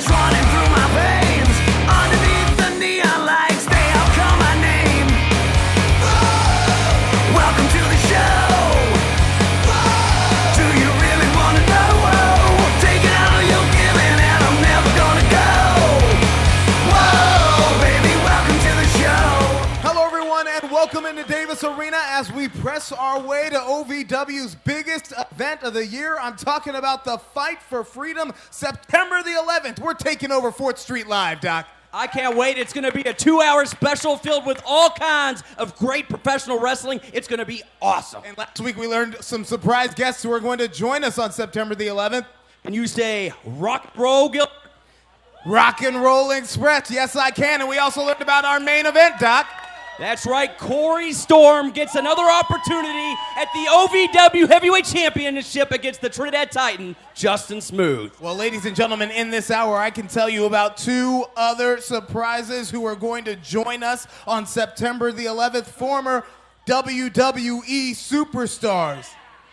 running through my veins. Underneath the neon lights, they all call my name. Welcome to the show. Do you really want to know? Take it all you're giving and I'm never gonna go. Whoa, baby, welcome to the show. Hello, everyone, and welcome into Davis Arena as we press our way to OVW's biggest event of the year. I'm talking about the Fight for Freedom, September the 11th. We're taking over 4th Street Live, Doc. I can't wait. It's going to be a 2-hour special filled with all kinds of great professional wrestling. It's going to be awesome. And last week we learned some surprise guests who are going to join us on September the 11th. Can you say rock, bro, Gil? Rock and Roll Express. Yes, I can. And we also learned about our main event, Doc. That's right. Corey Storm gets another opportunity at the OVW Heavyweight Championship against the Trinidad Titan, Justin Smooth. Well, ladies and gentlemen, in this hour, I can tell you about 2 other surprises who are going to join us on September the 11th, former WWE superstars.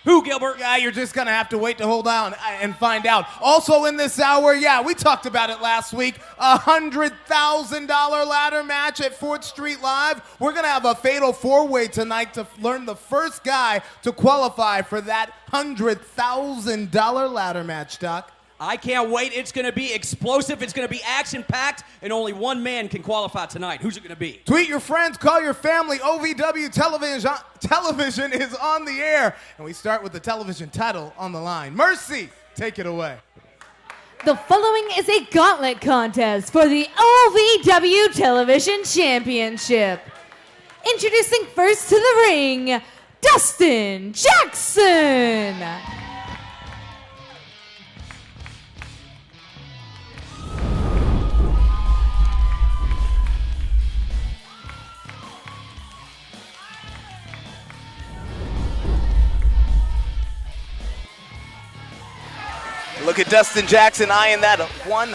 Who, Gilbert? Yeah, you're just going to have to wait to hold on and find out. Also in this hour, yeah, we talked about it last week, a $100,000 ladder match at 4th Street Live. We're going to have a fatal 4-way tonight to learn the first guy to qualify for that $100,000 ladder match, Doc. I can't wait. It's going to be explosive. It's going to be action-packed, and only one man can qualify tonight. Who's it going to be? Tweet your friends, call your family. OVW Television is on the air. And we start with the television title on the line. Mercy, take it away. The following is a gauntlet contest for the OVW Television Championship. Introducing first to the ring, Dustin Jackson. Look at Dustin Jackson eyeing that $100,000.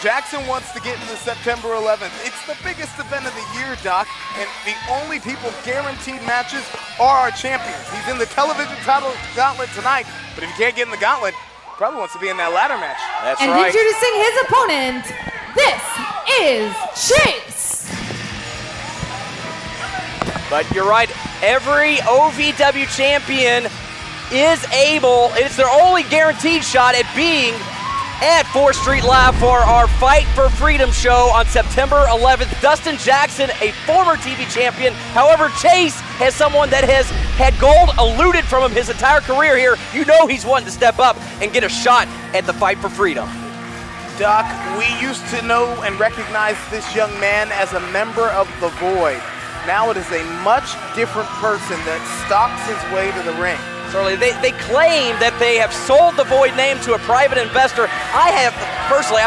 Jackson wants to get into September 11th. It's the biggest event of the year, Doc, and the only people guaranteed matches are our champions. He's in the television title gauntlet tonight, but if he can't get in the gauntlet, probably wants to be in that ladder match. That's and right. Introducing his opponent, this is Chase. But you're right, every OVW champion is able, it's their only guaranteed shot at being at 4th Street Live for our Fight for Freedom show on September 11th. Dustin Jackson, a former TV champion. However, Chase has someone that has had gold eluded from him his entire career here. You know he's wanting to step up and get a shot at the Fight for Freedom. Doc, we used to know and recognize this young man as a member of the Void. Now it is a much different person that stalks his way to the ring. Certainly, they claim that they have sold the Void name to a private investor. I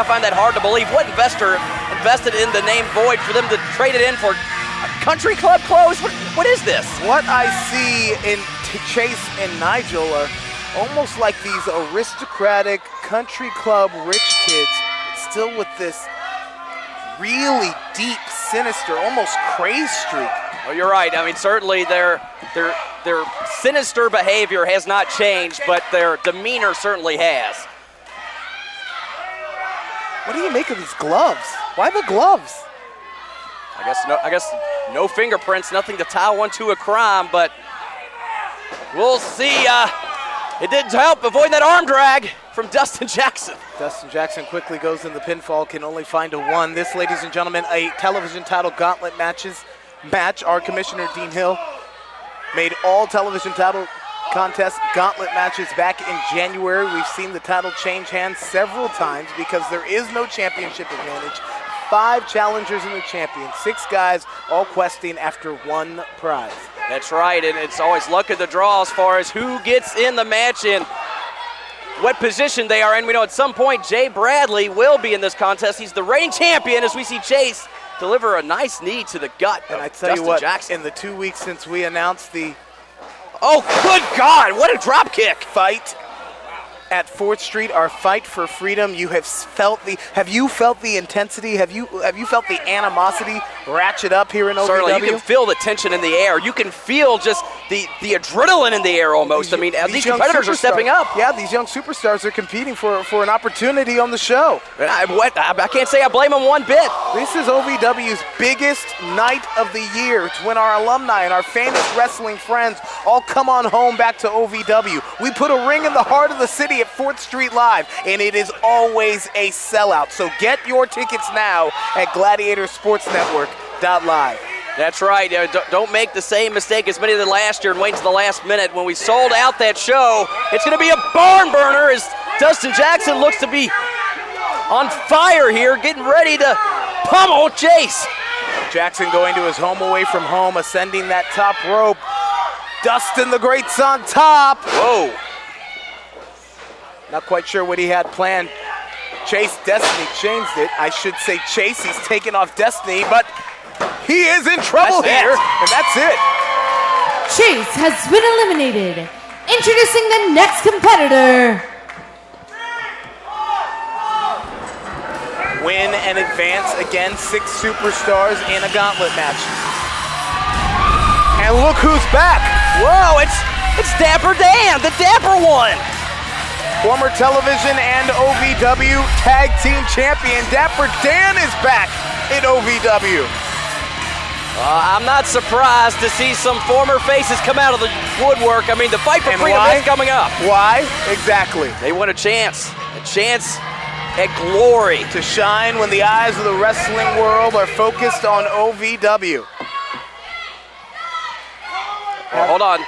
find that hard to believe. What investor invested in the name Void for them to trade it in for country club clothes? What is this? What I see in Chase and Nigel are almost like these aristocratic country club rich kids, still with this really deep, sinister, almost craze streak. Oh, you're right. I mean, certainly their sinister behavior has not changed, but their demeanor certainly has. What do you make of these gloves? Why the gloves? I guess no fingerprints, nothing to tie one to a crime, but we'll see. It didn't help avoiding that arm drag from Dustin Jackson. Dustin Jackson quickly goes in the pinfall, can only find a 1. This, ladies and gentlemen, a television title gauntlet match. Our commissioner, Dean Hill, made all television title contest gauntlet matches back in January. We've seen the title change hands several times because there is no championship advantage. 5 challengers in the champion, 6 guys all questing after 1 prize. That's right, and it's always luck of the draw as far as who gets in the match and what position they are in. We know at some point Jay Bradley will be in this contest. He's the reigning champion as we see Chase deliver a nice knee to the gut. And I tell Dustin you what, Jackson. in the 2 weeks since we announced the good God, what a drop kick. Fight at 4th Street, our Fight for Freedom, have you felt the intensity? Have you felt the animosity ratchet up here in OVW. Certainly, you can feel the tension in the air. You can feel just the adrenaline in the air almost. I mean, these young competitors are stepping up. Yeah, these young superstars are competing for an opportunity on the show. I can't say I blame them one bit. This is OVW's biggest night of the year. It's when our alumni and our famous wrestling friends all come on home back to OVW. We put a ring in the heart of the city at 4th Street Live, and it is always a sellout. So get your tickets now at gladiatorsportsnetwork.live. That's right. Don't make the same mistake as many did last year and wait until the last minute. When we sold out that show, it's going to be a barn burner as Dustin Jackson looks to be on fire here, getting ready to pummel Chase. Jackson going to his home away from home, ascending that top rope. Dustin the Great's on top. Whoa. Not quite sure what he had planned. Chase Destiny changed it. I should say Chase, he's taken off Destiny, but he is in trouble here, and that's it. Chase has been eliminated. Introducing the next competitor. Win and advance again, 6 superstars in a gauntlet match. And look who's back. Whoa, it's Dapper Dan, the Dapper one. Former television and OVW Tag Team Champion Dapper Dan is back in OVW. I'm not surprised to see some former faces come out of the woodwork. I mean, the fight for freedom is coming up. Why? Exactly. They want a chance at glory. To shine when the eyes of the wrestling world are focused on OVW. Oh, hold on.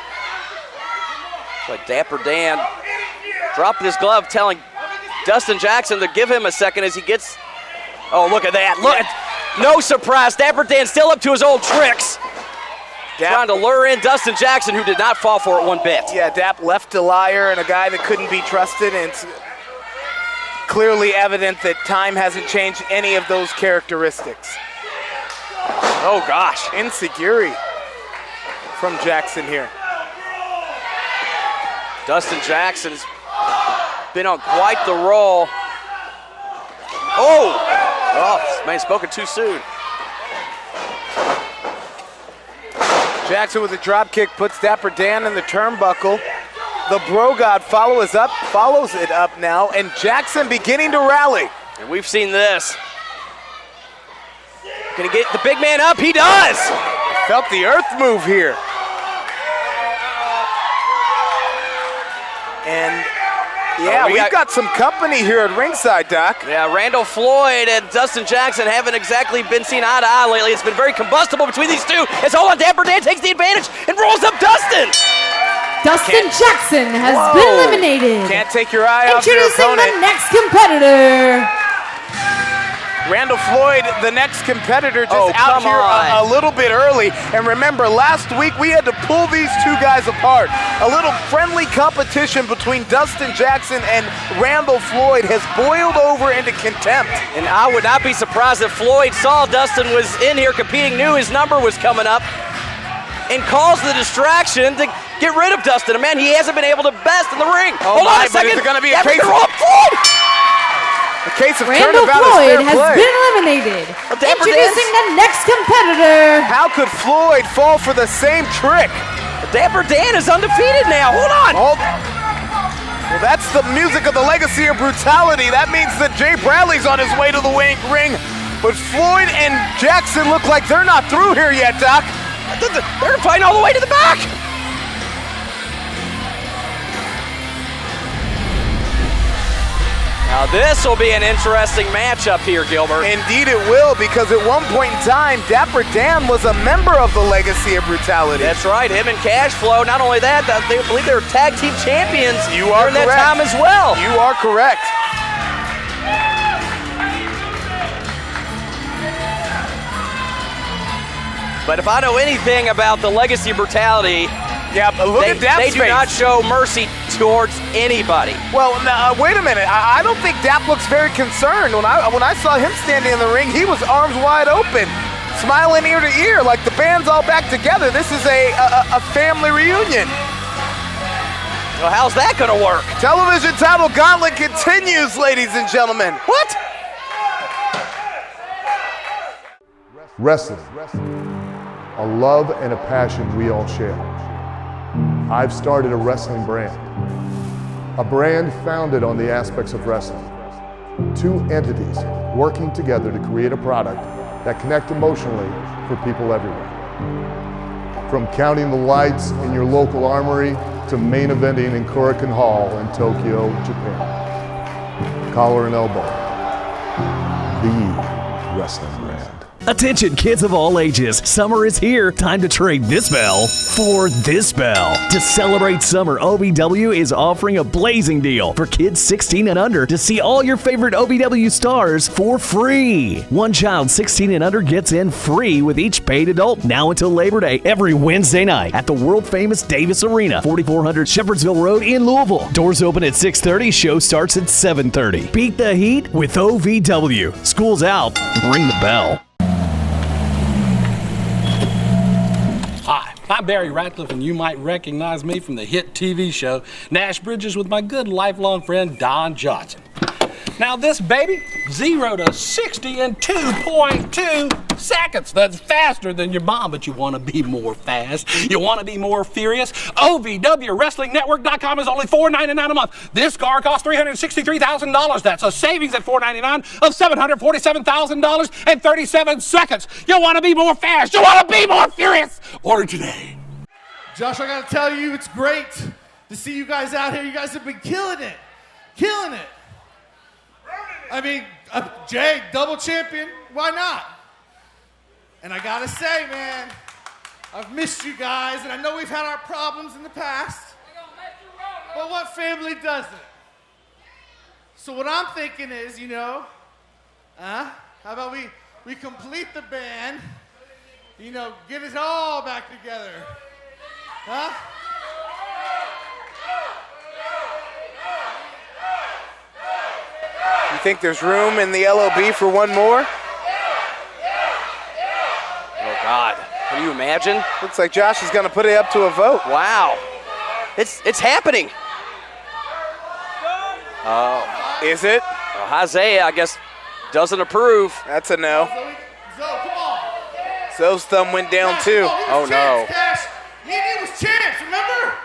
But Dapper Dan dropping his glove, telling Dustin Jackson to give him a second as he gets. Oh, look at that. Look. No surprise. Dapper Dan still up to his old tricks. Trying to lure in Dustin Jackson, who did not fall for it one bit. Yeah, Dap left a liar and a guy that couldn't be trusted, and it's clearly evident that time hasn't changed any of those characteristics. Oh, gosh. Insecurity from Jackson here. Dustin Jackson's been on quite the roll. Oh, man, spoken too soon. Jackson with a drop kick puts Dapper Dan in the turnbuckle. The Bro God follows it up now, and Jackson beginning to rally. And we've seen this. Gonna get the big man up, he does! Felt the earth move here. And yeah, we've got some company here at ringside, Doc. Yeah, Randall Floyd and Dustin Jackson haven't exactly been seen eye to eye lately. It's been very combustible between these two. As hold on, Dapper Dan takes the advantage and rolls up Dustin. Dustin Jackson has been eliminated. Can't take your eye off your Introducing opponent. the next competitor. Randall Floyd, the next competitor, just come out here on. a little bit early. And remember, last week we had to pull these two guys apart. A little friendly competition between Dustin Jackson and Randall Floyd has boiled over into contempt. And I would not be surprised if Floyd saw Dustin was in here competing, knew his number was coming up, and caused the distraction to get rid of Dustin. A man he hasn't been able to best in the ring. Oh, hold on a second. Is it going to be a Dapper case can roll up Floyd? A case of Randall turnabout Floyd is fair has play. been eliminated. Dapper Introducing the next competitor. How could Floyd fall for the same trick? Dapper Dan is undefeated now. Hold on. Well, that's the music of the Legacy of Brutality. That means that Jay Bradley's on his way to the ring. But Floyd and Jackson look like they're not through here yet, Doc. They're fighting all the way to the back. Now this will be an interesting matchup here, Gilbert. Indeed it will, because at one point in time, Dapper Dan was a member of the Legacy of Brutality. That's right, him and Cashflow. Not only that, they believe they were tag team champions You are during correct. that time as well. You are correct. But if I know anything about the Legacy of Brutality, Yeah, but look at Dap's they do face. not show mercy towards anybody. Well, now, wait a minute. I don't think Dap looks very concerned. When I saw him standing in the ring, he was arms wide open, smiling ear to ear, like the band's all back together. This is a family reunion. Well, how's that going to work? Television title gauntlet continues, ladies and gentlemen. What? Wrestling, a love and a passion we all share. I've started a wrestling brand, a brand founded on the aspects of wrestling. Two entities working together to create a product that connect emotionally for people everywhere. From counting the lights in your local armory to main eventing in Korakuen Hall in Tokyo, Japan. Collar and elbow, the wrestling brand. Attention kids of all ages, summer is here. Time to trade this bell for this bell. To celebrate summer, OVW is offering a blazing deal for kids 16 and under to see all your favorite OVW stars for free. One child 16 and under gets in free with each paid adult now until Labor Day every Wednesday night at the world famous Davis Arena, 4400 Shepherdsville Road in Louisville. Doors open at 6:30, show starts at 7:30. Beat the heat with OVW. School's out, ring the bell. Hi, I'm Barry Ratcliffe, and you might recognize me from the hit TV show Nash Bridges with my good lifelong friend Don Johnson. Now this baby, 0 to 60 in 2.2 seconds. That's faster than your mom, but you want to be more fast. You want to be more furious. OVWWrestlingNetwork.com is only $4.99 a month. This car costs $363,000. That's a savings at $4.99 of $747,000 and 37 seconds. You want to be more fast. You want to be more furious. Order today. Josh, I gotta tell you, it's great to see you guys out here. You guys have been killing it. Killing it. I mean, Jay, double champion, why not? And I gotta say, man, I've missed you guys, and I know we've had our problems in the past, but what family doesn't? So what I'm thinking is, how about we complete the band, get it all back together, huh? You think there's room in the LOB for one more? Oh, God. Can you imagine? Looks like Josh is going to put it up to a vote. Wow. It's happening. Is it? Well, Isaiah, I guess, doesn't approve. That's a no. Zoe, come on. Zoe's thumb went down too. Oh, no. Cash. He was champs, remember?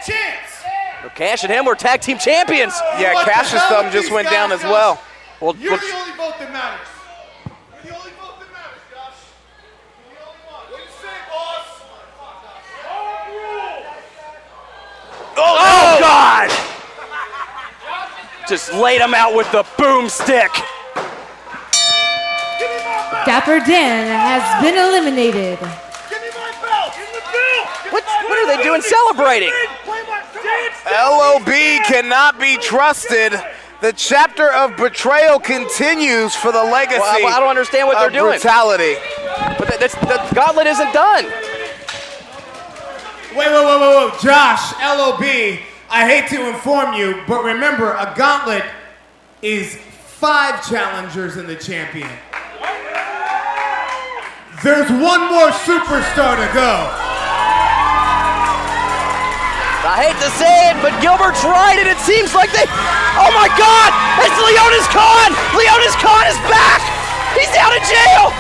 Champs. Well, Cash and him were tag team champions. Yeah, What the Cash's hell thumb with just these went down guys, as well. Josh? Well, You're the only vote that matters. You're the only vote that matters, Josh. You're the only one. What do you say, boss? oh, God! Just laid him out with the boomstick. Dapper Dan has been eliminated. Give me my belt. Give me the belt. What are they doing celebrating? LOB cannot be trusted. The chapter of betrayal continues for the legacy. Well, I don't understand what they're doing. Brutality. But the gauntlet isn't done. Wait. Josh, LOB, I hate to inform you, but remember, a gauntlet is 5 challengers in the champion. There's one more superstar to go. I hate to say it, but Gilbert's right, and it seems like they... Oh, my God! It's Leonis Khan! Leonis Khan is back! He's out of jail!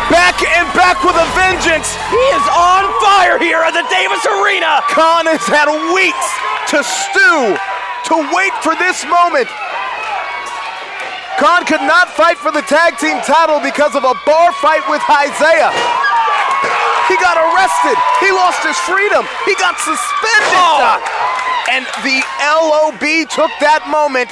Back and back with a vengeance. He is on fire here at the Davis Arena! Khan has had weeks to stew, to wait for this moment. Khan could not fight for the tag team title because of a bar fight with Isaiah. He got arrested. He lost his freedom. He got suspended. And the LOB took that moment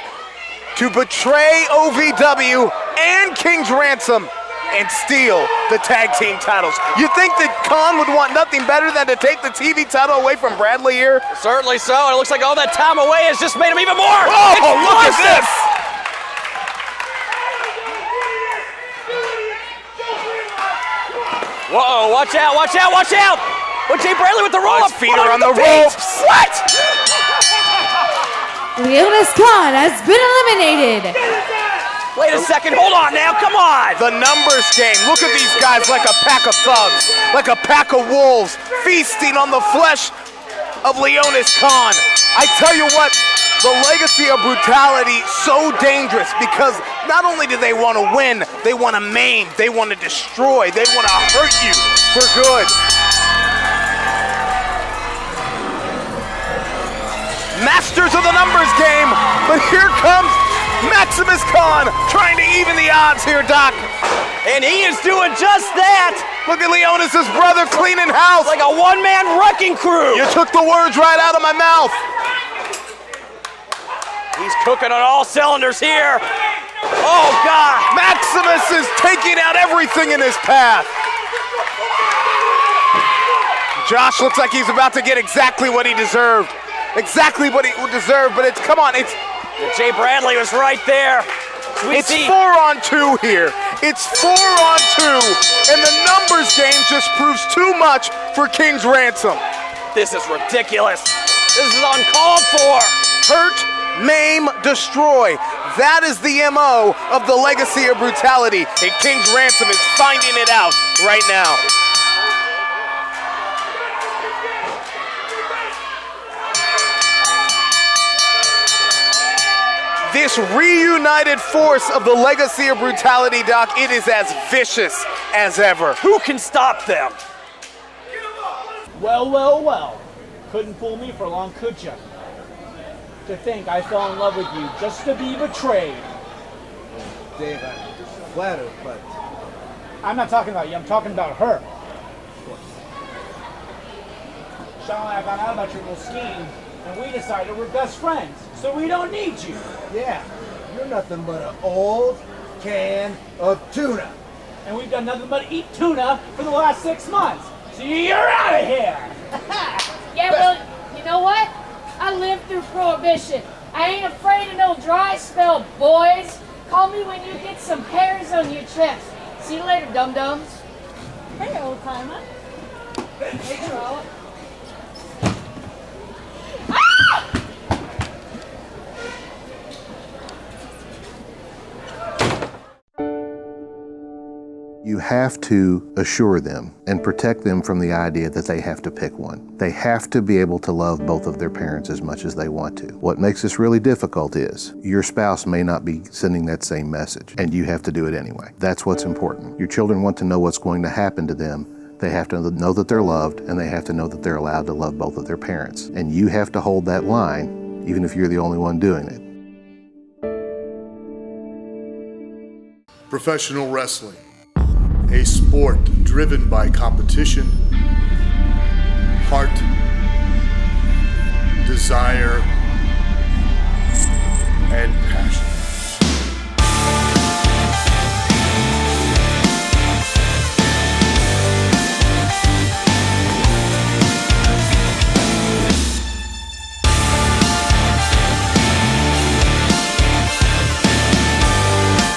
to betray OVW and King's Ransom and steal the tag team titles. You think that Khan would want nothing better than to take the TV title away from Bradley here? Certainly so. It looks like all that time away has just made him even more. Oh, look at this. Whoa, watch out, watch out, watch out! Oh, Jay Bradley with the roll-up. His feet are on the ropes. What? Leonis Khan has been eliminated. Wait a second, hold on now, come on! The numbers game. Look at these guys like a pack of thugs, like a pack of wolves, feasting on the flesh of Leonis Khan. I tell you what, The Legacy of Brutality, so dangerous because not only do they want to win, they want to maim, they want to destroy, they want to hurt you for good. Masters of the numbers game, but here comes Maximus Khan trying to even the odds here, Doc. And he is doing just that. Look at Leonis' brother cleaning house. Like a one-man wrecking crew. You took the words right out of my mouth. He's cooking on all cylinders here. Oh, God. Maximus is taking out everything in his path. Josh looks like he's about to get exactly what he deserved. Exactly what he deserved, but it's, come on, it's... Jay Bradley was right there. It's 4-on-2 here. It's 4-on-2, and the numbers game just proves too much for King's Ransom. This is ridiculous. This is uncalled for. Hurt, maim, destroy. That is the MO of the Legacy of Brutality, and King's Ransom is finding it out right now. This reunited force of the Legacy of Brutality, Doc, it is as vicious as ever. Who can stop them? Well, well, well. Couldn't fool me for long, could ya? To think I fell in love with you just to be betrayed. Dave, I'm flattered, but... I'm not talking about you, I'm talking about her. Sean and I found out about your little scheme, and we decided we're best friends, so we don't need you. Yeah, you're nothing but an old can of tuna. And we've done nothing but eat tuna for the last 6 months. So you're out of here! Yeah, well, you know what? I lived through Prohibition. I ain't afraid of no dry spell, boys. Call me when you get some hairs on your chest. See you later, dum-dums. Hey, old timer. Hey, Charlotte. You have to assure them and protect them from the idea that they have to pick one. They have to be able to love both of their parents as much as they want to. What makes this really difficult is your spouse may not be sending that same message, and you have to do it anyway. That's what's important. Your children want to know what's going to happen to them. They have to know that they're loved, and they have to know that they're allowed to love both of their parents. And you have to hold that line, even if you're the only one doing it. Professional wrestling, a sport driven by competition, heart, desire, and passion.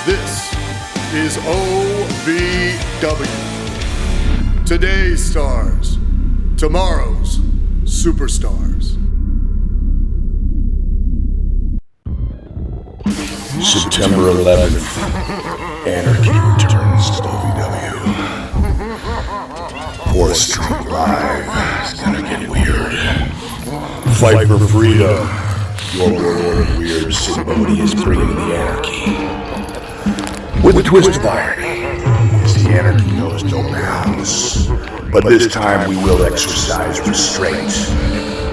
This is OVW. Today's stars, tomorrow's superstars. September 11th, Anarchy returns to OVW. 4th Street Live is gonna get weird. Fight for freedom. Your Lord of Weird Symbody is bringing the anarchy. With a twist of irony, as the anarchy knows no bounds. But this time we will exercise restraint.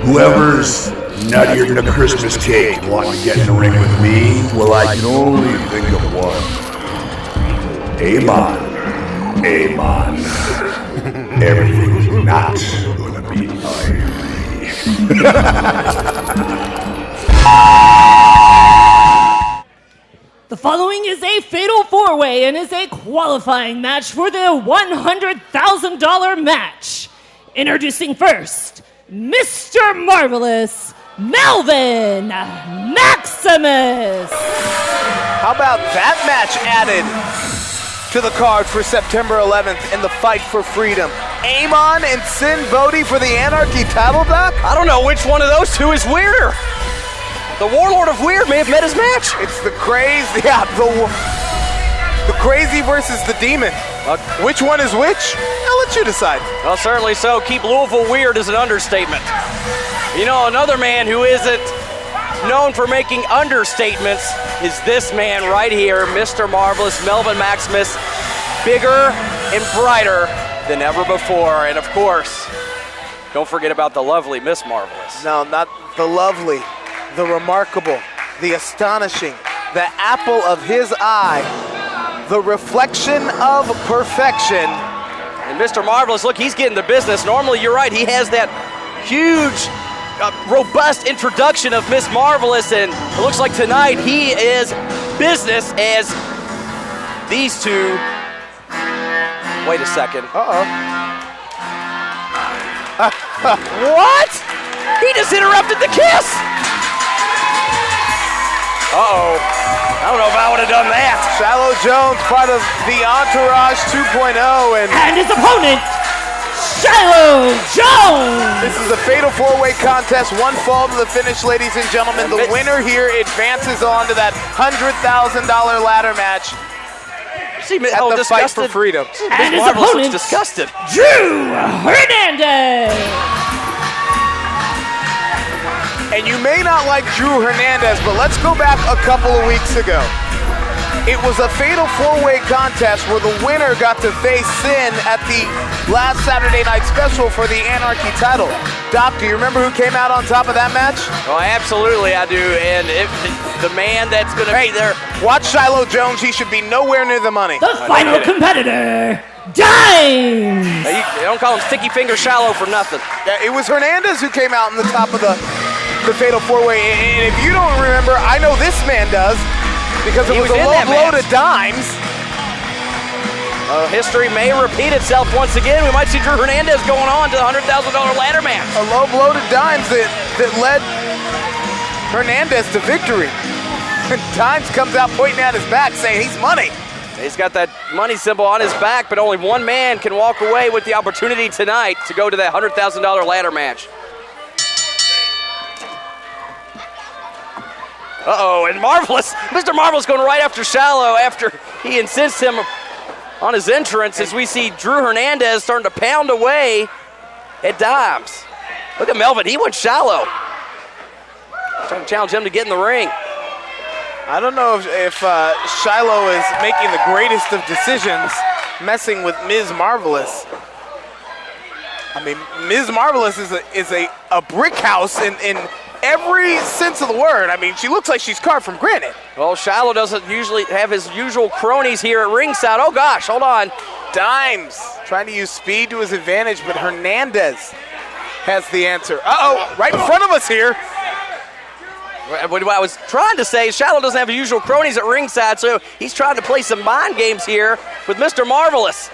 Whoever's nuttier than a Christmas cake and wanting to get in the ring with me, well, I can only think of one. Amon. Amon. Everything's not gonna be The following is a fatal four-way and is a qualifying match for the $100,000 match. Introducing first, Mr. Marvelous, Melvin Maximus. How about that match added to the card for September 11th in the fight for freedom? Amon and Sin Bodhi for the Anarchy title, Doc? I don't know which one of those two is weirder. The Warlord of Weird may have met his match. It's the crazy, yeah, the crazy versus the demon. Which one is which? I'll let you decide. Well, certainly so. Keep Louisville weird is an understatement. You know, another man who isn't known for making understatements, is this man right here, Mr. Marvelous, Melvin Maximus, bigger and brighter than ever before. And of course, don't forget about the lovely Miss Marvelous. No, not the lovely, the remarkable, the astonishing, the apple of his eye, the reflection of perfection. And Mr. Marvelous, look, he's getting the business. Normally, you're right, he has that huge, robust introduction of Miss Marvelous, and it looks like tonight he is business as these two. Wait a second. What? He just interrupted the kiss. I don't know if I would have done that. Shiloh Jonze, part of the Entourage 2.0. And his opponent, Shiloh Jonze. This is a fatal four-way contest. One fall to the finish, ladies and gentlemen. The winner here advances on to that $100,000 ladder match. See, at the Fight for Freedom. And his Marvelous opponent, looks disgusted. Drew Hernandez. And you may not like Drew Hernandez, but let's go back a couple of weeks ago. It was a fatal four-way contest where the winner got to face Sin at the last Saturday night special for the Anarchy title. Doc, do you remember who came out on top of that match? Oh, absolutely I do. And the man that's going to be there. Watch Shiloh Jonze. He should be nowhere near the money. The final competitor, Dimes. They don't call him Sticky Finger Shallow for nothing. Yeah, it was Hernandez who came out on the top of the fatal four-way. And if you don't remember, I know this man does, because it was a low blow to Dimes. History may repeat itself once again. We might see Drew Hernandez going on to the $100,000 ladder match. A low blow to Dimes that led Hernandez to victory. And Dimes comes out pointing at his back saying he's money. He's got that money symbol on his back, but only one man can walk away with the opportunity tonight to go to that $100,000 ladder match. And Marvelous, Mr. Marvelous going right after Shiloh after he insists him on his entrance, as we see Drew Hernandez starting to pound away at Dimes. Look at Melvin, he went Shiloh. Trying to challenge him to get in the ring. I don't know if Shiloh is making the greatest of decisions messing with Ms. Marvelous. I mean, Ms. Marvelous is a brick house in every sense of the word. I mean, she looks like she's carved from granite. Well, Shiloh doesn't usually have his usual cronies here at ringside. Oh gosh, hold on. Dimes trying to use speed to his advantage, but Hernandez has the answer. Right in front of us here. What I was trying to say is Shiloh doesn't have his usual cronies at ringside, so he's trying to play some mind games here with Mr. Marvelous.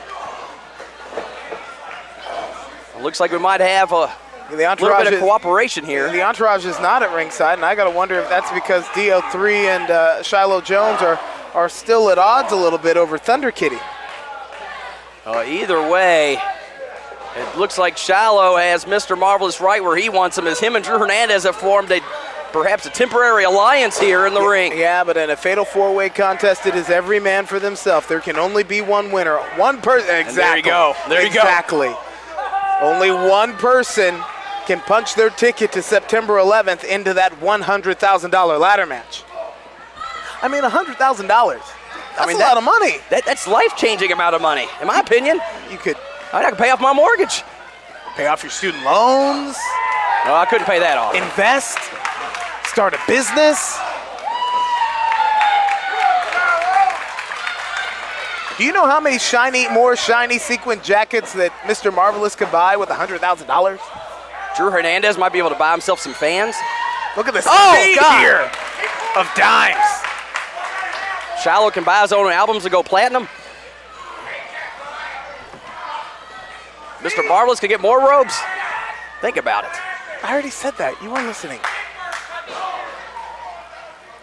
It looks like we might have a little bit of cooperation here. The Entourage is not at ringside, and I got to wonder if that's because DL3 and Shiloh Jonze are still at odds a little bit over Thunder Kitty. Either way, it looks like Shiloh has Mr. Marvelous right where he wants him, as him and Drew Hernandez have formed perhaps a temporary alliance here in the ring. Yeah, but in a fatal four-way contest, it is every man for themselves. There can only be one winner. One person. Exactly. And there you go. There you go. Exactly. Only one person can punch their ticket to September 11th into that $100,000 ladder match. I mean, $100,000. That's a lot of money. That's life-changing amount of money, in my opinion. You could. I can pay off my mortgage. Pay off your student loans. No, I couldn't pay that off. Invest. Start a business. Do you know how many more shiny sequin jackets that Mr. Marvelous could buy with $100,000? Drew Hernandez might be able to buy himself some fans. Look at the speed here of Dimes. Shiloh can buy his own albums and go platinum. Mr. Marvelous can get more robes. Think about it. I already said that. You weren't listening.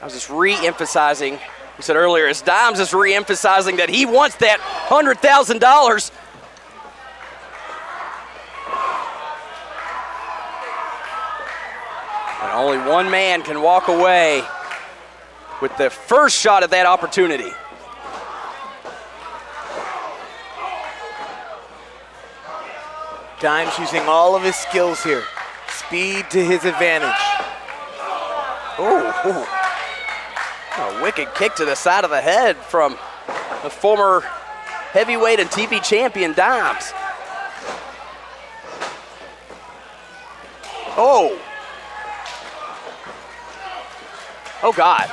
I was just re-emphasizing, we said earlier, as Dimes is re-emphasizing that he wants that $100,000. And only one man can walk away with the first shot at that opportunity. Dimes using all of his skills here. Speed to his advantage. Oh, Ooh. A wicked kick to the side of the head from the former heavyweight and TV champion Dimes. Oh. Oh, God.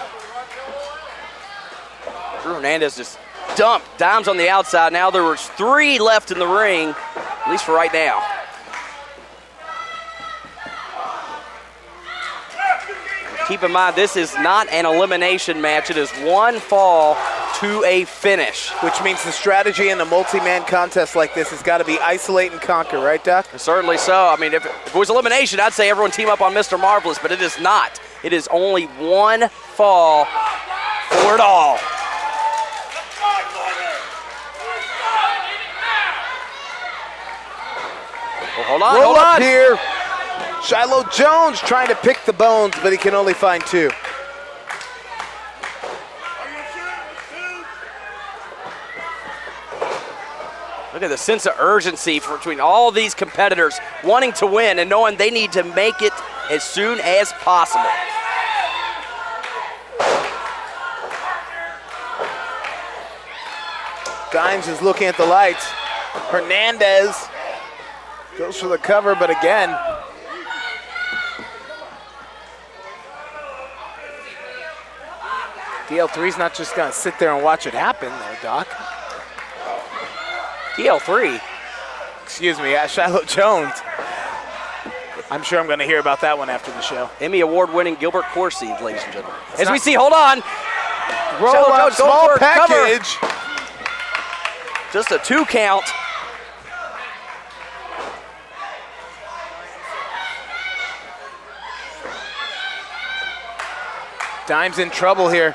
Drew Hernandez just dumped Dimes on the outside. Now there was 3 left in the ring, at least for right now. Keep in mind, this is not an elimination match. It is 1 fall to a finish. Which means the strategy in a multi-man contest like this has got to be isolate and conquer, right, Doc? Certainly so. I mean, if it was elimination, I'd say everyone team up on Mr. Marvelous, but it is not. It is only 1 fall for it all. Well, hold on, Roll hold up on. here. Shiloh Jonze trying to pick the bones, but he can only find 2. Look at the sense of urgency between all these competitors wanting to win and knowing they need to make it as soon as possible. Dimes is looking at the lights. Hernandez goes for the cover, but again, DL3's not just going to sit there and watch it happen there, Doc. DL3? Excuse me, Shiloh Jonze. I'm sure I'm going to hear about that one after the show. Emmy Award-winning Gilbert Corsi, ladies and gentlemen. As we see, hold on. Roll Shiloh up, Jonze going small for a cover. package. Just a 2 count. Dimes in trouble here.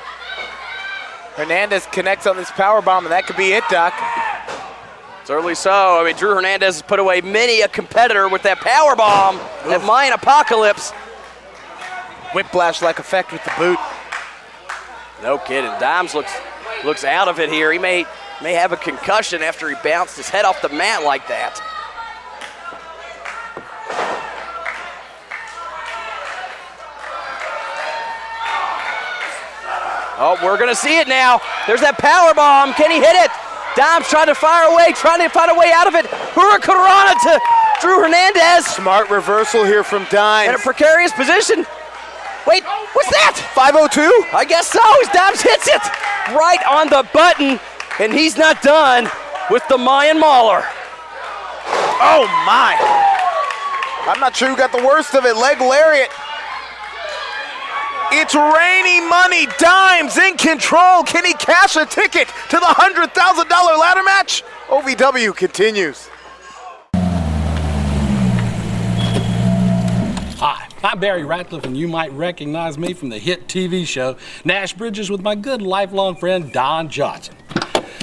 Hernandez connects on this power bomb, and that could be it, Doc. Certainly so. I mean, Drew Hernandez has put away many a competitor with that power bomb at Mayan Apocalypse. Whiplash-like effect with the boot. No kidding. Dimes looks out of it here. He may have a concussion after he bounced his head off the mat like that. Oh, we're gonna see it now. There's that power bomb. Can he hit it? Dimes trying to find a way out of it. Hurricanrana to Drew Hernandez. Smart reversal here from Dimes. In a precarious position. Wait, what's that? 502? I guess so. Dimes hits it right on the button, and he's not done with the Mayan Mauler. Oh my! I'm not sure who got the worst of it. Leg lariat. It's raining money. Dimes in control. Can he cash a ticket to the $100,000 ladder match? OVW continues. Hi, I'm Barry Ratcliffe, and you might recognize me from the hit TV show Nash Bridges with my good lifelong friend Don Johnson.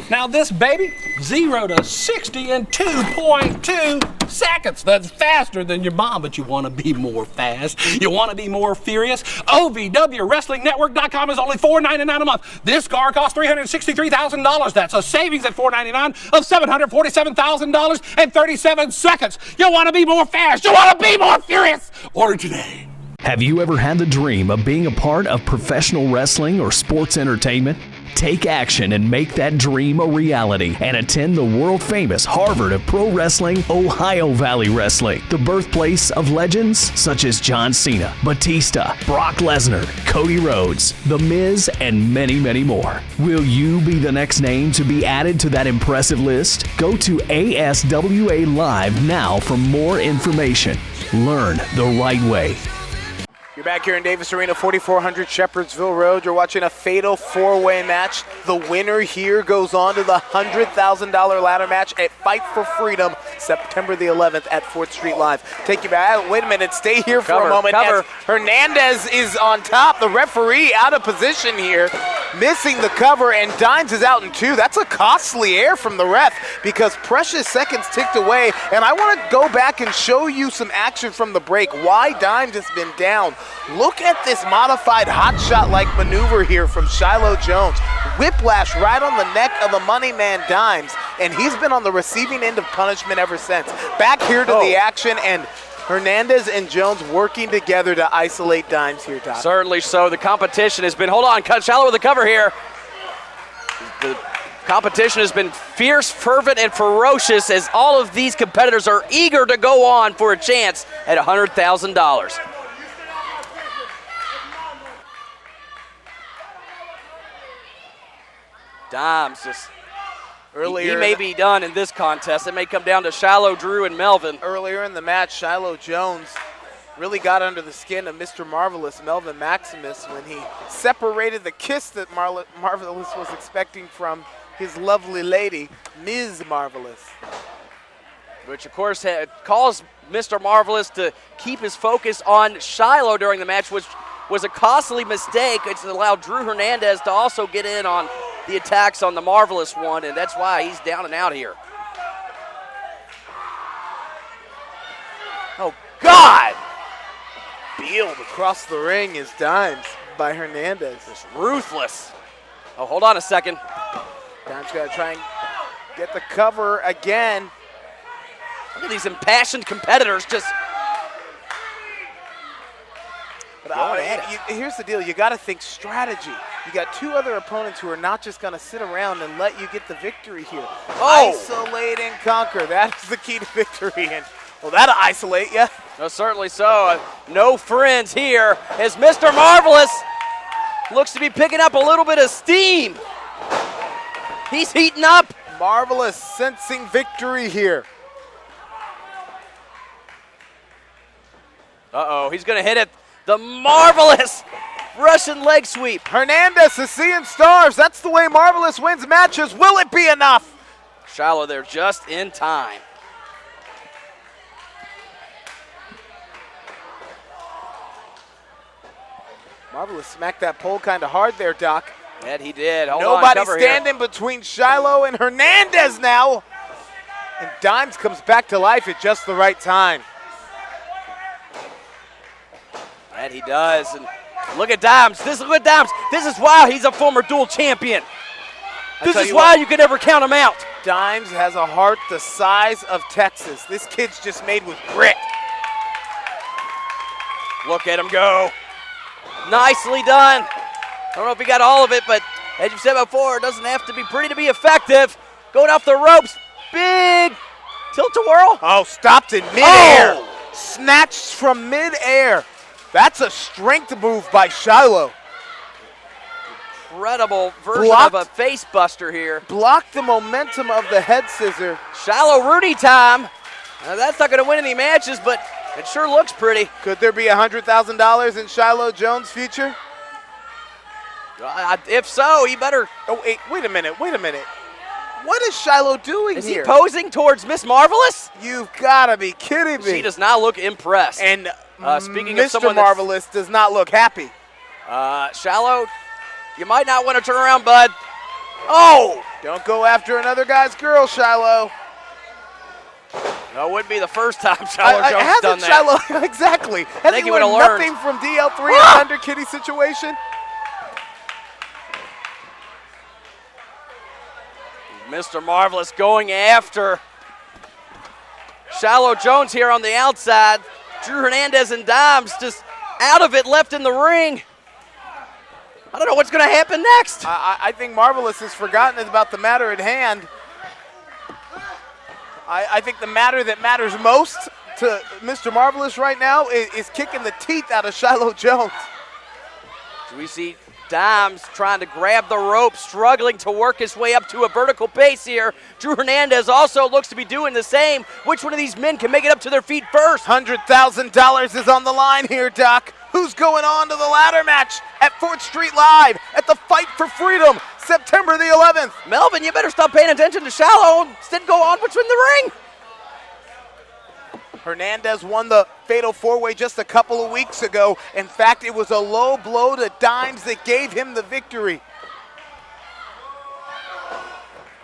Now this baby, 0 to 60 in 2.2 seconds. That's faster than your mom, but you want to be more fast. You want to be more furious? OVWWrestlingNetwork.com is only $4.99 a month. This car costs $363,000. That's a savings at $4.99 of $747,000 and 37 seconds. You want to be more fast? You want to be more furious? Order today. Have you ever had the dream of being a part of professional wrestling or sports entertainment? Take action and make that dream a reality and attend the world-famous Harvard of Pro Wrestling, Ohio Valley Wrestling, the birthplace of legends such as John Cena, Batista, Brock Lesnar, Cody Rhodes, The Miz, and many, many more. Will you be the next name to be added to that impressive list? Go to ASWA Live now for more information. Learn the right way. You're back here in Davis Arena, 4400 Shepherdsville Road. You're watching a fatal four-way match. The winner here goes on to the $100,000 ladder match at Fight for Freedom, September the 11th at 4th Street Live. Take you back. Wait a minute. Stay here for a moment. As Hernandez is on top. The referee out of position here, missing the cover, and Dimes is out in 2. That's a costly error from the ref because precious seconds ticked away. And I want to go back and show you some action from the break. Why Dimes has been down. Look at this modified hot shot-like maneuver here from Shiloh Jonze. Whiplash right on the neck of the money man Dimes, and he's been on the receiving end of punishment ever since. Back here to the action, and Hernandez and Jones working together to isolate Dimes here, Doc. Certainly so. The competition has been, hold on, Shiloh with the cover here. The competition has been fierce, fervent, and ferocious as all of these competitors are eager to go on for a chance at $100,000. Dimes just, he may be done in this contest. It may come down to Shiloh, Drew, and Melvin. Earlier in the match, Shiloh Jones really got under the skin of Mr. Marvelous, Melvin Maximus, when he separated the kiss that Marvelous was expecting from his lovely lady, Ms. Marvelous. Which, of course, caused Mr. Marvelous to keep his focus on Shiloh during the match, which was a costly mistake. It's allowed Drew Hernandez to also get in on the attacks on the Marvelous one, and that's why he's down and out here. Oh, God! Bealed across the ring is Dimes by Hernandez. Just ruthless. Oh, hold on a second. Dimes got to try and get the cover again. Look at these impassioned competitors just going at it. Here's the deal. You got to think strategy. You got two other opponents who are not just going to sit around and let you get the victory here. Oh. Isolate and conquer. That is the key to victory. And, well, that'll isolate you. No, certainly so. No friends here as Mr. Marvelous looks to be picking up a little bit of steam. He's heating up. Marvelous sensing victory here. Uh-oh, he's going to hit it. The Marvelous Russian leg sweep. Hernandez is seeing stars. That's the way Marvelous wins matches. Will it be enough? Shiloh there just in time. Marvelous smacked that pole kind of hard there, Doc. Yeah, he did. Nobody standing between Shiloh and Hernandez now. And Dimes comes back to life at just the right time. And he does. And look at Dimes. This is why he's a former dual champion. This is why you can never count him out. Dimes has a heart the size of Texas. This kid's just made with grit. Look at him go. Nicely done. I don't know if he got all of it, but as you said before, it doesn't have to be pretty to be effective. Going off the ropes. Big tilt-a-whirl. Oh, stopped in midair. Oh. Snatched from midair. That's a strength move by Shiloh. Incredible version of a face buster here. Blocked the momentum of the head scissor. Shiloh Rudy time. Now that's not going to win any matches, but it sure looks pretty. Could there be $100,000 in Shiloh Jones' future? If so, he better. Oh, wait a minute. What is Shiloh doing here? Is he posing towards Miss Marvelous? You've got to be kidding me. She does not look impressed. And speaking Mr. of someone Marvelous does not look happy. Shiloh, you might not want to turn around, bud. Oh! Don't go after another guy's girl, Shiloh. No, it wouldn't be the first time Shiloh Jones done that. Shiloh, exactly. I think he would have learned. Nothing from DL3 in an under kitty situation. Mr. Marvelous going after Shiloh Jones here on the outside. Drew Hernandez and Dimes just out of it, left in the ring. I don't know what's going to happen next. I think Marvelous has forgotten about the matter at hand. I think the matter that matters most to Mr. Marvelous right now is kicking the teeth out of Shiloh Jones. So we see Dimes trying to grab the rope, struggling to work his way up to a vertical pace here. Drew Hernandez also looks to be doing the same. Which one of these men can make it up to their feet first? $100,000 is on the line here, Doc. Who's going on to the ladder match at 4th Street Live at the Fight for Freedom, September the 11th? Melvin, you better stop paying attention to Shiloh and instead go on between the ring. Hernandez won the fatal four-way just a couple of weeks ago. In fact, it was a low blow to Dimes that gave him the victory.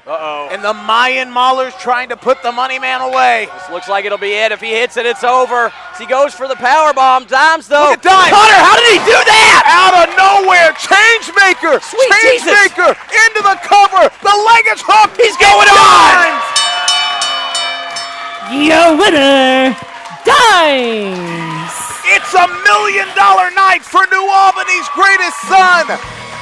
Uh-oh. And the Mayan Mauler's trying to put the money man away. This looks like it'll be it. If he hits it, it's over. As he goes for the power bomb. Dimes, though. Look at Dimes. Connor, how did he do that? Out of nowhere. Changemaker. Sweet Changemaker into the cover. The leg is hooked. He's going on. Your winner, Dimes. It's $1 million night for New Albany's greatest son.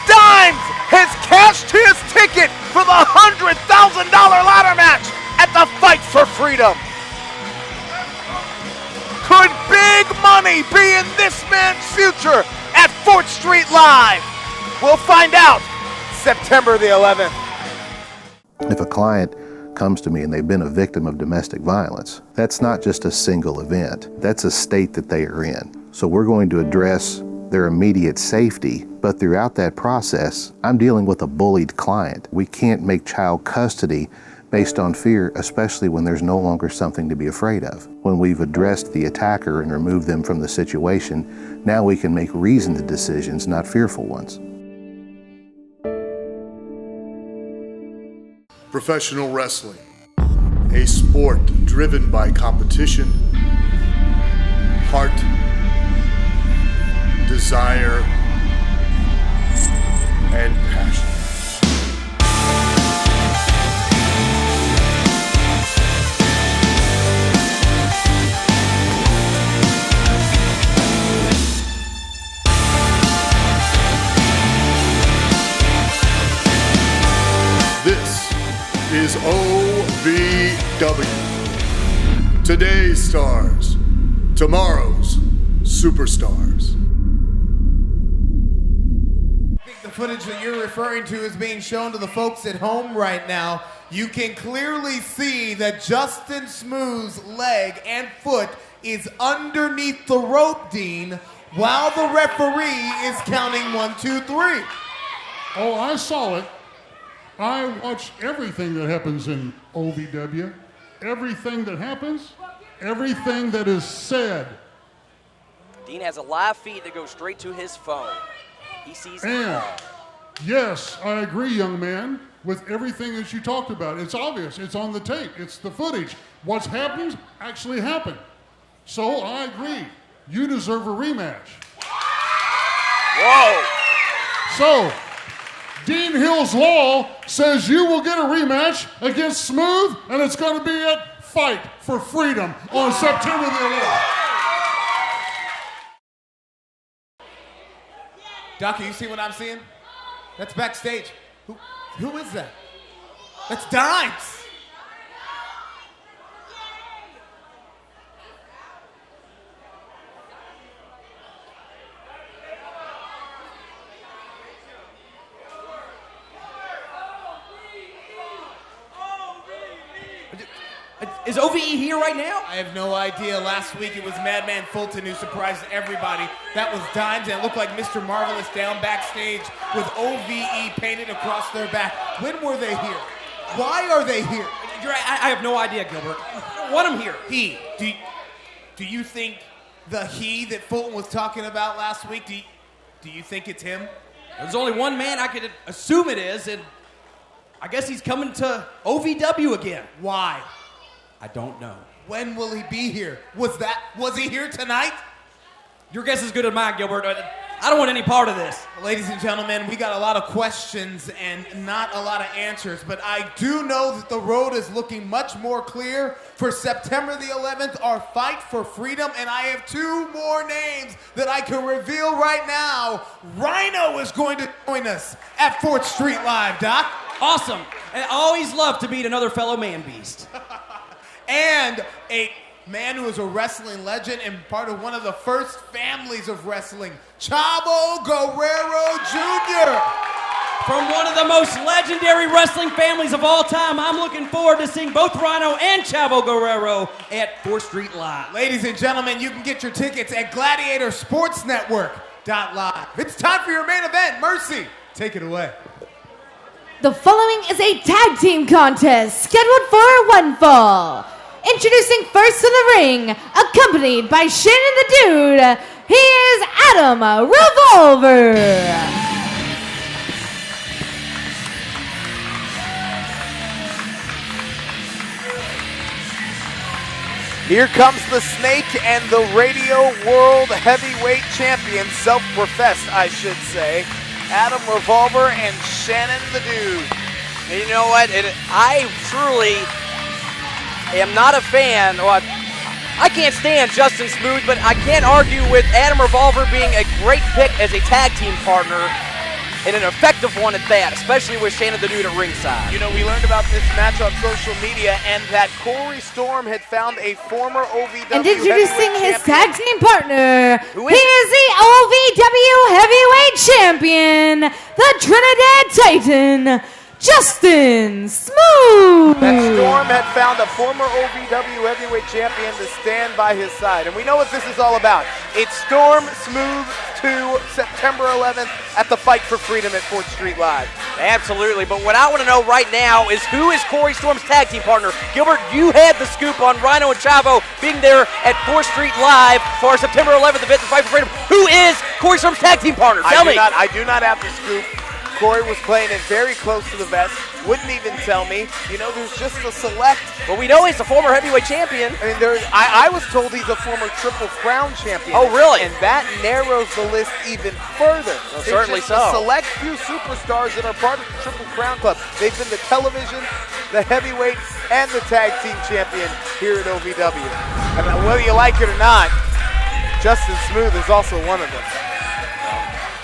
Dimes has cashed his ticket for the $100,000 ladder match at the Fight for Freedom. Could big money be in this man's future at 4th Street Live? We'll find out September the 11th. If a client comes to me and they've been a victim of domestic violence, that's not just a single event. That's a state that they are in. So we're going to address their immediate safety, but throughout that process, I'm dealing with a bullied client. We can't make child custody based on fear, especially when there's no longer something to be afraid of. When we've addressed the attacker and removed them from the situation, now we can make reasoned decisions, not fearful ones. Professional wrestling, a sport driven by competition, heart, desire, and passion. This is OVW. Today's stars, tomorrow's superstars. I think the footage that you're referring to is being shown to the folks at home right now. You can clearly see that Justin Smooth's leg and foot is underneath the rope, Dean, while the referee is counting 1, 2, 3. Oh, I saw it. I watch everything that happens in OVW. Everything that happens, everything that is said. Dean has a live feed that goes straight to his phone. He sees it And all. yes, I agree, young man, with everything that you talked about. It's obvious. It's on the tape. It's the footage. What's happened actually happened. So I agree. You deserve a rematch. Whoa! So, Dean Hill's Law says you will get a rematch against Smooth, and it's going to be at Fight for Freedom on September the 11th. Doc, you see what I'm seeing? That's backstage. Who is that? That's Dimes. Is OVE here right now? I have no idea. Last week it was Madman Fulton who surprised everybody. That was Dimes, and it looked like Mr. Marvelous down backstage with OVE painted across their back. When were they here? Why are they here? I have no idea, Gilbert. I don't want him here. Do you think the he that Fulton was talking about last week, do you think it's him? There's only one man I could assume it is, and I guess he's coming to OVW again. Why? I don't know. When will he be here? Was he here tonight? Your guess is good as mine, Gilbert. I don't want any part of this. Ladies and gentlemen, we got a lot of questions and not a lot of answers, but I do know that the road is looking much more clear for September the 11th, our Fight for Freedom, and I have 2 more names that I can reveal right now. Rhino is going to join us at 4th Street Live, Doc. Awesome. And I always love to meet another fellow man-beast. And a man who is a wrestling legend and part of one of the first families of wrestling, Chavo Guerrero Jr. From one of the most legendary wrestling families of all time, I'm looking forward to seeing both Rhino and Chavo Guerrero at 4th Street Live. Ladies and gentlemen, you can get your tickets at gladiatorsportsnetwork.live. It's time for your main event. Mercy, take it away. The following is a tag team contest scheduled for one fall. Introducing first to the ring, accompanied by Shannon the Dude, he is Adam Revolver. Here comes the Snake and the Radio World Heavyweight Champion, self-professed, I should say, Adam Revolver and Shannon the Dude. And you know what? I truly am not a fan. Well, I can't stand Justin Smooth, but I can't argue with Adam Revolver being a great pick as a tag team partner, and an effective one at that, especially with Shannon the Dude at ringside. You know, we learned about this match on social media, and that Corey Storm had found a former OVW And introducing his tag team partner, Who he is the OVW Heavyweight Champion, the Trinidad Titan, Justin Smooth. That Storm had found a former OVW Heavyweight Champion to stand by his side. And we know what this is all about. It's Storm Smooth 2, September 11th at the Fight for Freedom at 4th Street Live. Absolutely, but what I want to know right now is who is Corey Storm's tag team partner? Gilbert, you had the scoop on Rhino and Chavo being there at 4th Street Live for our September 11th event, the Fight for Freedom. Who is Corey Storm's tag team partner? Tell me. I do not have the scoop. Corey was playing it very close to the vest. Wouldn't even tell me. You know, there's just a select. Well, we know he's a former heavyweight champion. I mean, I was told he's a former Triple Crown champion. Oh, really? And that narrows the list even further. Well, certainly just so. A select few superstars that are part of the Triple Crown Club. They've been the television, the heavyweight, and the tag team champion here at OVW. And whether you like it or not, Justin Smooth is also one of them.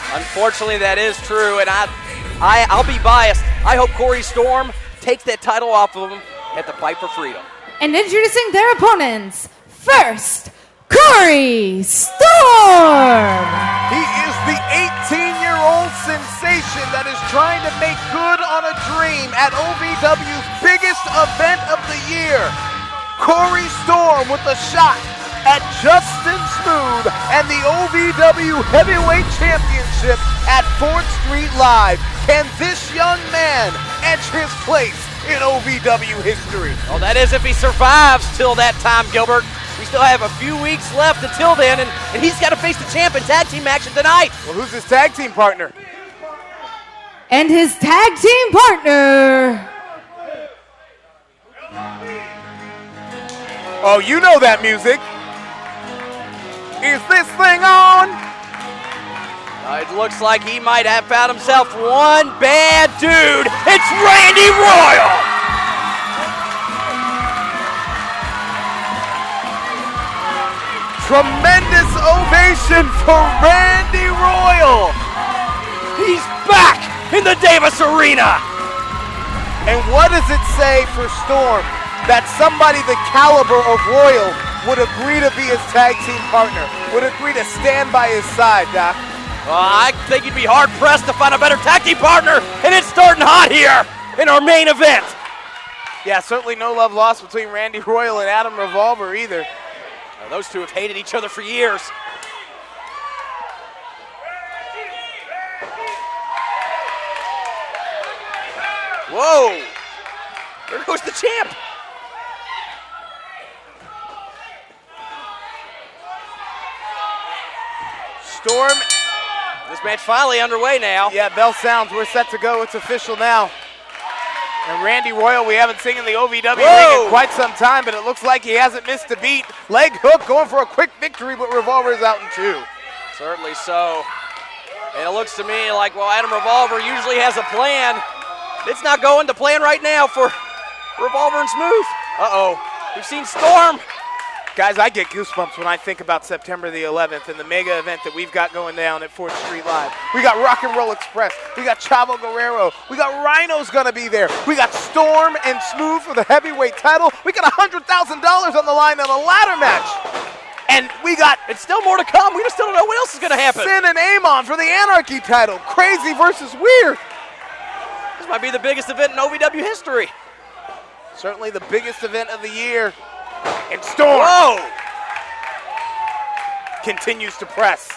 Unfortunately, that is true, and I'll be biased. I hope Corey Storm takes that title off of him at the Fight for Freedom. And introducing their opponents, first, Corey Storm. He is the 18-year-old sensation that is trying to make good on a dream at OVW's biggest event of the year. Corey Storm with a shot at Justin Smooth and the OVW Heavyweight Championship at 4th Street Live. Can this young man etch his place in OVW history? Well, that is if he survives till that time, Gilbert. We still have a few weeks left until then, and he's got to face the champ in tag team action tonight. Well, who's his tag team partner? And his tag team partner. Oh, you know that music. Is this thing on? It looks like he might have found himself one bad dude. It's Randy Royal. Tremendous ovation for Randy Royal. He's back in the Davis Arena. And what does it say for Storm that somebody the caliber of Royal would agree to be his tag team partner, would agree to stand by his side, Doc? Well, I think he'd be hard-pressed to find a better tag team partner, and it's starting hot here in our main event. Yeah, certainly no love lost between Randy Royal and Adam Revolver either. Those two have hated each other for years. Whoa! There goes the champ. Storm. This match finally underway now. Yeah, bell sounds. We're set to go. It's official now. And Randy Royal, we haven't seen in the OVW ring in quite some time, but it looks like he hasn't missed a beat. Leg hook going for a quick victory, but Revolver is out in 2. Certainly so. And it looks to me like, well, Adam Revolver usually has a plan. It's not going to plan right now for Revolver and Smooth. Uh-oh. We've seen Storm. Guys, I get goosebumps when I think about September the 11th and the mega event that we've got going down at 4th Street Live. We got Rock and Roll Express. We got Chavo Guerrero. We got Rhino's going to be there. We got Storm and Smooth for the heavyweight title. We got $100,000 on the line in a ladder match. And we got... It's still more to come. We just still don't know what else is going to happen. Sin and Amon for the Anarchy title. Crazy versus Weird. This might be the biggest event in OVW history. Certainly the biggest event of the year. And Storm continues to press.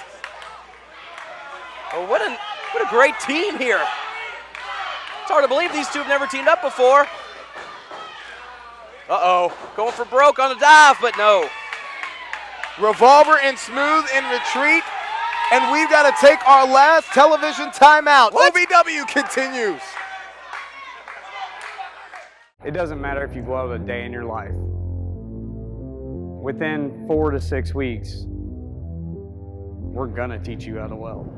Oh, what a great team here. It's hard to believe these two have never teamed up before. Uh-oh, going for broke on the dive, but no. Revolver and Smooth in retreat, and we've got to take our last television timeout. OVW continues. It doesn't matter if you've loved a day in your life. Within 4 to 6 weeks, we're gonna teach you how to weld.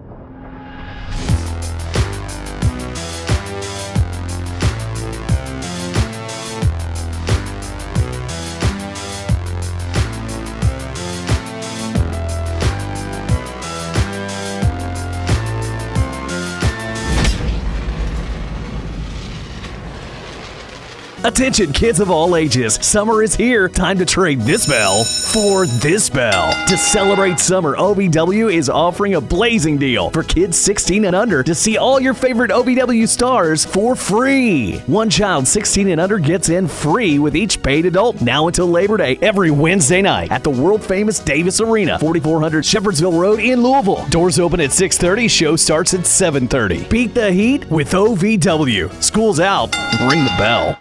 Attention kids of all ages, summer is here. Time to trade this bell for this bell. To celebrate summer, OVW is offering a blazing deal for kids 16 and under to see all your favorite OVW stars for free. One child 16 and under gets in free with each paid adult now until Labor Day every Wednesday night at the world-famous Davis Arena, 4400 Shepherdsville Road in Louisville. Doors open at 6:30, show starts at 7:30. Beat the heat with OVW. School's out, ring the bell.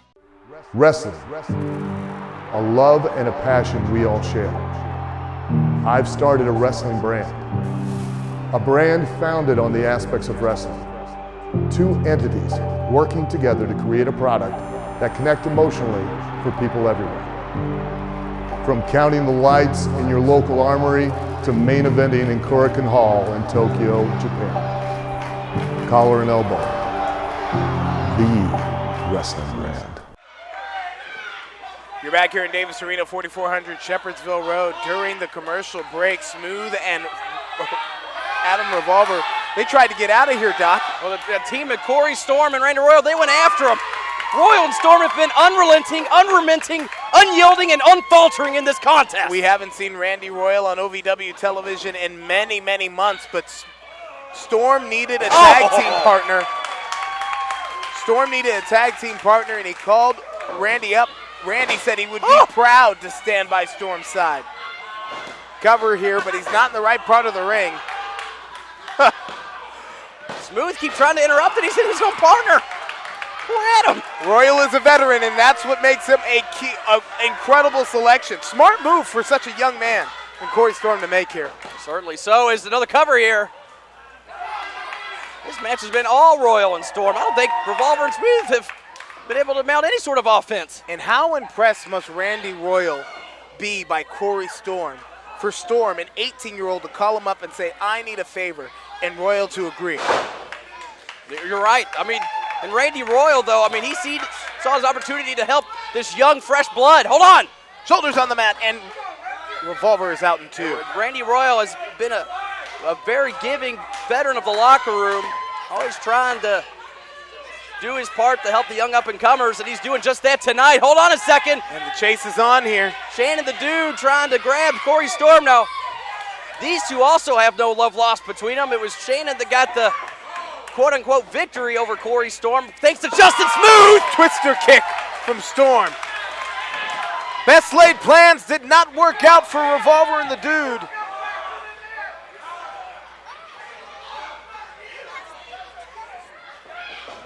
Wrestling, a love and a passion we all share. I've started a wrestling brand, a brand founded on the aspects of wrestling. Two entities working together to create a product that connect emotionally for people everywhere. From counting the lights in your local armory to main eventing in Korakuen Hall in Tokyo, Japan. Collar and elbow, the wrestling brand. You're back here in Davis Arena, 4400 Shepherdsville Road. During the commercial break, Smooth and Adam Revolver, they tried to get out of here, Doc. Well, the team of Corey Storm and Randy Royal, they went after him. Royal and Storm have been unrelenting, unyielding, and unfaltering in this contest. We haven't seen Randy Royal on OVW television in many, many months, but Storm needed a tag team partner. Storm needed a tag team partner, and he called Randy up. Randy said he would be proud to stand by Storm's side. Cover here, but he's not in the right part of the ring. Smooth keep trying to interrupt it. He's in his own partner. Poor Adam. Royal is a veteran, and that's what makes him an incredible selection. Smart move for such a young man and Corey Storm to make here. Certainly so. Is another cover here. This match has been all Royal and Storm. I don't think Revolver and Smooth have been able to mount any sort of offense. And how impressed must Randy Royal be by Corey Storm? For Storm, an 18-year-old, to call him up and say, I need a favor, and Royal to agree. You're right. I mean, and Randy Royal, though, I mean, he saw his opportunity to help this young, fresh blood. Hold on. Shoulders on the mat, and Revolver is out in two. Randy Royal has been a very giving veteran of the locker room, always trying to do his part to help the young up-and-comers, and he's doing just that tonight. Hold on a second. And the chase is on here. Shannon the Dude trying to grab Corey Storm. Now, these two also have no love lost between them. It was Shannon that got the quote-unquote victory over Corey Storm, thanks to Justin Smooth. Twister kick from Storm. Best laid plans did not work out for Revolver and the Dude.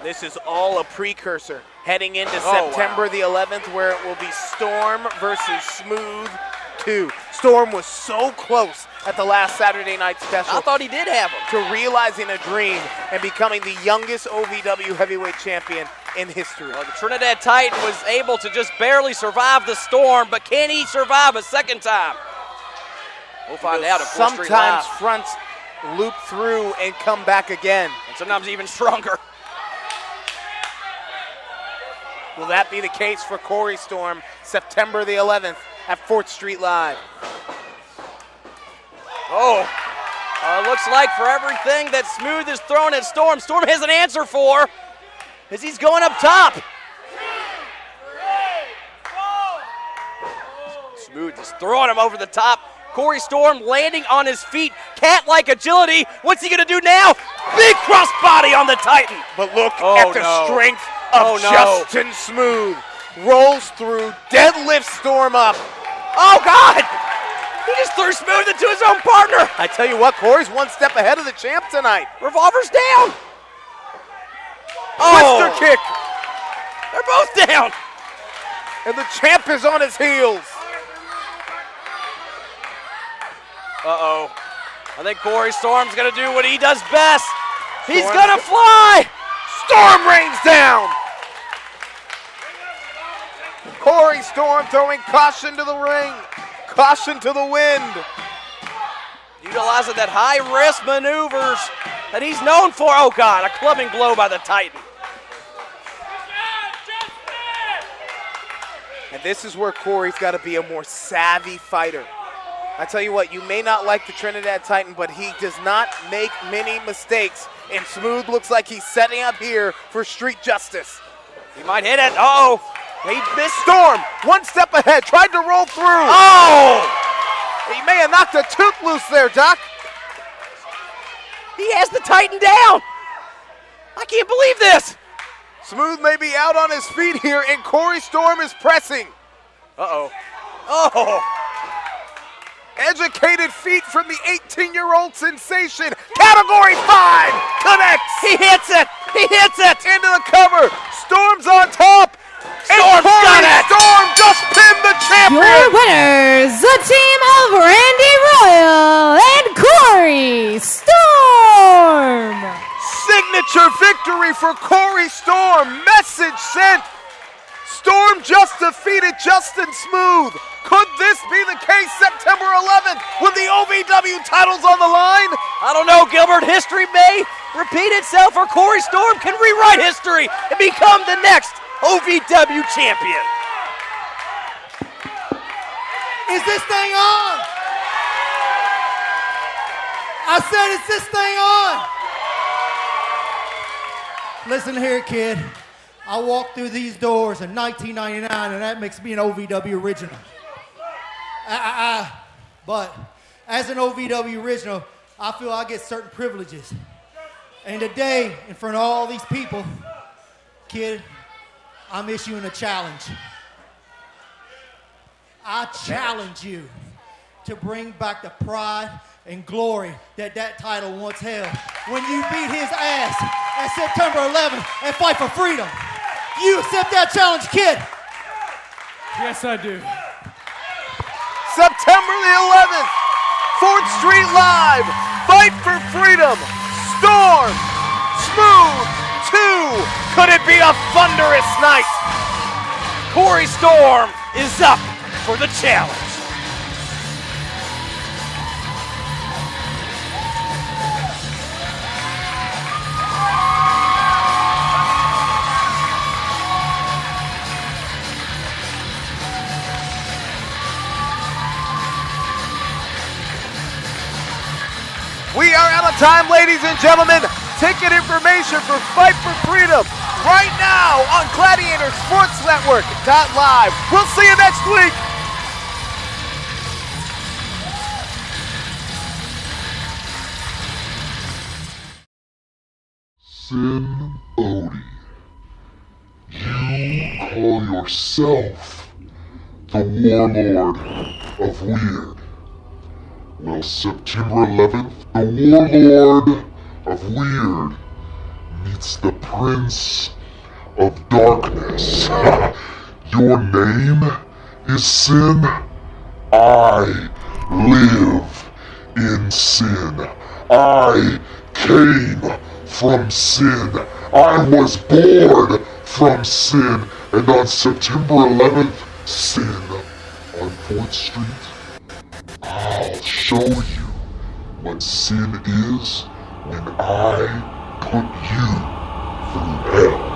This is all a precursor heading into September the 11th, where it will be Storm versus Smooth 2. Storm was so close at the last Saturday night special. I thought he did have him. To realizing a dream and becoming the youngest OVW heavyweight champion in history. Well, the Trinidad Titan was able to just barely survive the Storm, but can he survive a second time? We'll find out at 4th Street Live. Sometimes fronts loop through and come back again. And sometimes even stronger. Will that be the case for Corey Storm, September the 11th at 4th Street Live? Looks like for everything that Smooth is throwing at Storm, Storm has an answer for, as he's going up top. Smooth is throwing him over the top. Corey Storm landing on his feet, cat-like agility. What's he gonna do now? Big crossbody on the Titan. But look at the strength of Justin Smooth. Rolls through, deadlifts Storm up. Oh, God! He just threw Smooth into his own partner. I tell you what, Corey's one step ahead of the champ tonight. Revolver's down. Twister kick. They're both down. And the champ is on his heels. Uh-oh. I think Corey Storm's gonna do what he does best. He's gonna fly. Storm rains down. Corey Storm throwing caution to the ring. Caution to the wind. Utilizing that high-risk maneuvers that he's known for. Oh, God, a clubbing blow by the Titan. And this is where Corey's got to be a more savvy fighter. I tell you what, you may not like the Trinidad Titan, but he does not make many mistakes. And Smooth looks like he's setting up here for street justice. He might hit it. Uh-oh. He missed. Storm, one step ahead, tried to roll through. Oh! He may have knocked a tooth loose there, Doc. He has the Titan down. I can't believe this. Smooth may be out on his feet here, and Corey Storm is pressing. Uh-oh. Oh! Educated feet from the 18-year-old sensation. Category 5 connects. He hits it. He hits it. Into the cover. Storm's on top. Storm's done it. Storm just pinned the champion. Your winners, the team of Randy Royal and Corey Storm. Signature victory for Corey Storm. Message sent. Storm just defeated Justin Smooth. Could this be the case September 11th when the OVW title's on the line? I don't know, Gilbert. History may repeat itself, or Corey Storm can rewrite history and become the next OVW champion. Is this thing on? I said, is this thing on? Listen here, kid. I walked through these doors in 1999, and that makes me an OVW original. But as an OVW original, I feel I get certain privileges. And today, in front of all these people, kid, I'm issuing a challenge. I challenge you to bring back the pride and glory that title once held. When you beat his ass at September 11th and fight for freedom. You accept that challenge, kid? Yes, I do. September the 11th, 4th Street Live, Fight for Freedom, Storm, Smooth 2. Could it be a thunderous night? Corey Storm is up for the challenge. We are out of time, ladies and gentlemen. Ticket information for Fight for Freedom right now on Gladiator Sports Network .live. We'll see you next week. Sin Odie, you call yourself the Warlord of Weird. Well, September 11th, the Warlord of Weird meets the Prince of Darkness. Your name is Sin. I live in sin. I came from sin. I was born from sin. And on September 11th, Sin on 4th Street, I'll show you what sin is when I put you through hell.